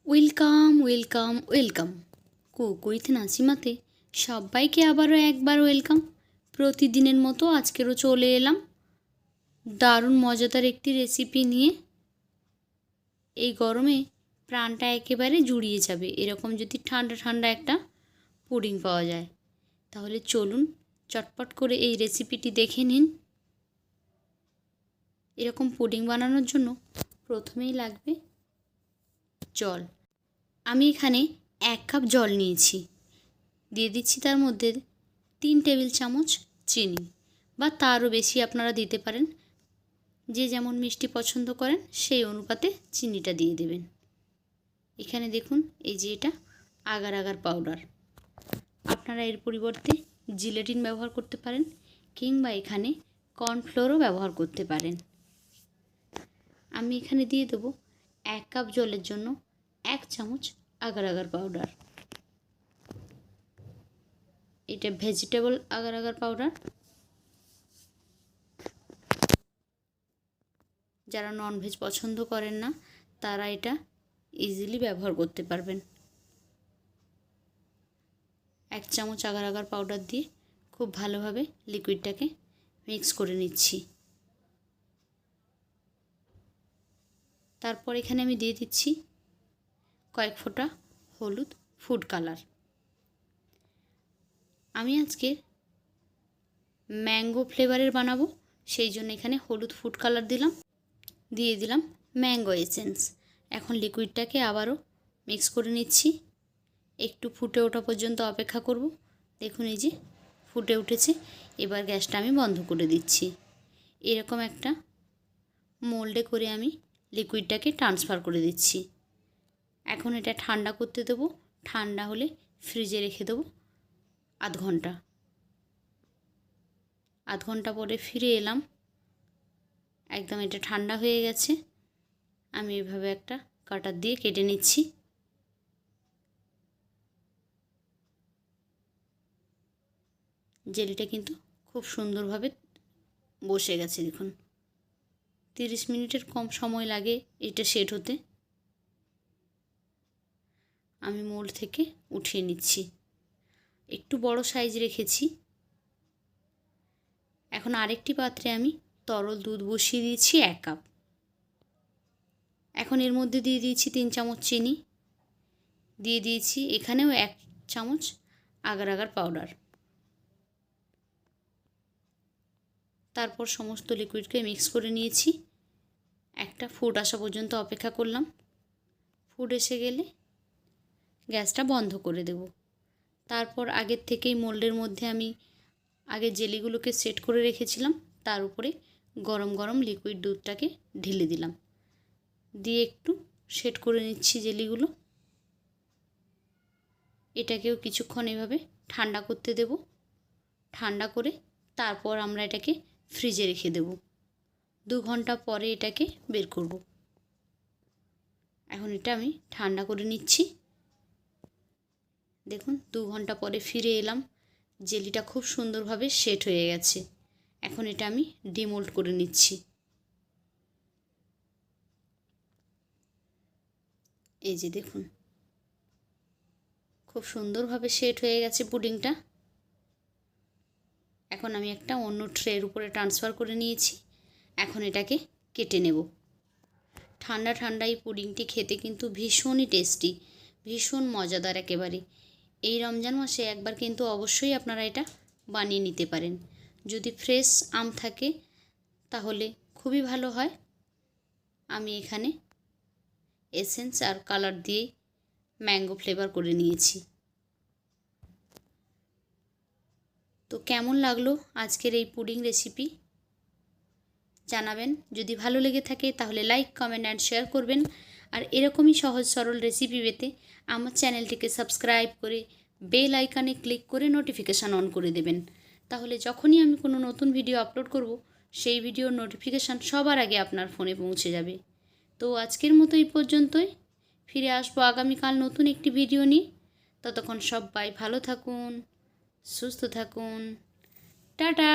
Welcome welcome welcome কুকুরিতে নাসিমাতে সবাইকে আবারও একবার ওয়েলকাম। প্রতিদিনের মতো আজকেরও চলে এলাম দারুণ মজাদার একটি রেসিপি নিয়ে। এই গরমে প্রাণটা একেবারে জুড়িয়ে যাবে এরকম যদি ঠান্ডা ঠান্ডা একটা পুডিং পাওয়া যায়। তাহলে চলুন চটপট করে এই রেসিপিটি দেখে নিন। এরকম পুডিং বানানোর জন্য প্রথমেই লাগবে জল। আমি এখানে 1 কাপ জল নিয়েছি, দিয়ে দিচ্ছি তার মধ্যে 3 টেবিল চামচ চিনি, বা তারও বেশি আপনারা দিতে পারেন। যে যেমন মিষ্টি পছন্দ করেন সেই অনুপাতে চিনিটা দিয়ে দেবেন। এখানে দেখুন এই যে এটা আগার আগার পাউডার, আপনারা এর পরিবর্তে জিলেটিন ব্যবহার করতে পারেন, কিংবা এখানে কর্নফ্লোরও ব্যবহার করতে পারেন। আমি এখানে দিয়ে দেবো 1 কাপ জলের জন্য 1 চামচ আগার আগার পাউডার। এটা ভেজিটেবল আগার আগার পাউডার। যারা ননভেজ পছন্দ করেন না তারা এটা ইজিলি ব্যবহার করতে পারবেন। 1 চামচ আগার আগার পাউডার দিয়ে খুব ভালোভাবে লিকুইডটাকে মিক্স করে নিচ্ছি। তারপর এখানে আমি দিয়ে দিচ্ছি কয়েক ফোঁটা হলুদ ফুড কালার। আমি আজকে ম্যাঙ্গো ফ্লেভারের বানাবো, সেই জন্য এখানে হলুদ ফুড কালার দিলাম, দিয়ে দিলাম ম্যাঙ্গো এসেন্স। এখন লিকুইডটাকে আবারও মিক্স করে নিচ্ছি। একটু ফুটে ওঠা পর্যন্ত অপেক্ষা করব। দেখুন এই যে ফুটে উঠেছে। এবার গ্যাসটা আমি বন্ধ করে দিচ্ছি। এরকম একটা মোল্ডে করে আমি লিকুইডটাকে ট্রান্সফার করে দিচ্ছি। এখন এটা ঠান্ডা করতে দেবো। ঠান্ডা হলে ফ্রিজে রেখে দেবো আধ ঘন্টা। আধ ঘন্টা পরে ফিরে এলাম, একদম এটা ঠান্ডা হয়ে গেছে। আমি এভাবে একটা কাটার দিয়ে কেটে নিচ্ছি। জেলিটা কিন্তু খুব সুন্দরভাবে বসে গেছে। দেখুন 30 মিনিটের কম সময় লাগে এটা সেট হতে। আমি মোল্ড থেকে উঠিয়ে নিচ্ছি। একটু বড় সাইজ রেখেছি। এখন আরেকটি পাত্রে আমি তরল দুধ বসিয়ে দিয়েছি 1 কাপ। এখন এর মধ্যে দিয়ে দিয়েছি 3 চামচ চিনি, দিয়ে দিয়েছি এখানেও 1 চামচ আগার আগার পাউডার। তারপর সমস্ত লিকুইডকে মিক্স করে নিয়েছি। একটা ফুট আসা পর্যন্ত অপেক্ষা করলাম। ফুট এসে গেলে গ্যাসটা বন্ধ করে দেব। তারপর আগের থেকেই মোল্ডের মধ্যে আমি আগে জেলিগুলোকে সেট করে রেখেছিলাম, তার উপরে গরম গরম লিকুইড দুধটাকে ঢেলে দিলাম, দিয়ে একটু সেট করে নিচ্ছি জেলিগুলো। এটাকেও কিছুক্ষণ এভাবে ঠান্ডা করতে দেব। ঠান্ডা করে তারপর আমরা এটাকে ফ্রিজে রেখে দেব। 2 ঘন্টা পরে এটাকে বের করব। এখন এটা আমি ঠান্ডা করে নিচ্ছি। দেখুন 2 ঘন্টা পরে ফিরে এলাম। জেলিটা খুব সুন্দরভাবে সেট হয়ে গেছে। এখন এটা আমি ডিমোল্ড করে নিচ্ছি। এই যে দেখুন খুব সুন্দরভাবে সেট হয়ে গেছে পুডিংটা। এখন আমি একটা অন্য ট্রের উপরে ট্রান্সফার করে নিয়েছি। এখন এটাকে কেটে নেব। ঠান্ডা ঠান্ডা এই পুডিংটি খেতে কিন্তু ভীষণই টেস্টি, ভীষণ মজাদার একেবারে। এই রমজান মাসে একবার কিন্তু অবশ্যই আপনারা এটা বানিয়ে নিতে পারেন। যদি ফ্রেশ আম থাকে তাহলে খুবই ভালো হয়। আমি এখানে এসেন্স আর কালার দিয়ে ম্যাঙ্গো ফ্লেভার করে নিয়েছি। তো কেমন লাগলো আজকের এই পুডিং রেসিপি জানাবেন। যদি ভালো লেগে থাকে তাহলে লাইক কমেন্ট অ্যান্ড শেয়ার করবেন। আর এরকমই সহজ সরল রেসিপি পেতে আমার চ্যানেলটিকে সাবস্ক্রাইব করে বেল আইকনে ক্লিক করে নোটিফিকেশান অন করে দেবেন। তাহলে যখনই আমি কোনো নতুন ভিডিও আপলোড করব সেই ভিডিওর নোটিফিকেশান সবার আগে আপনার ফোনে পৌঁছে যাবে। তো আজকের মতো এই পর্যন্তই। ফিরে আসবো আগামীকাল নতুন একটি ভিডিও নিয়ে। ততক্ষণ সবাই ভালো থাকুন, সুস্থ থাকুন। টাটা।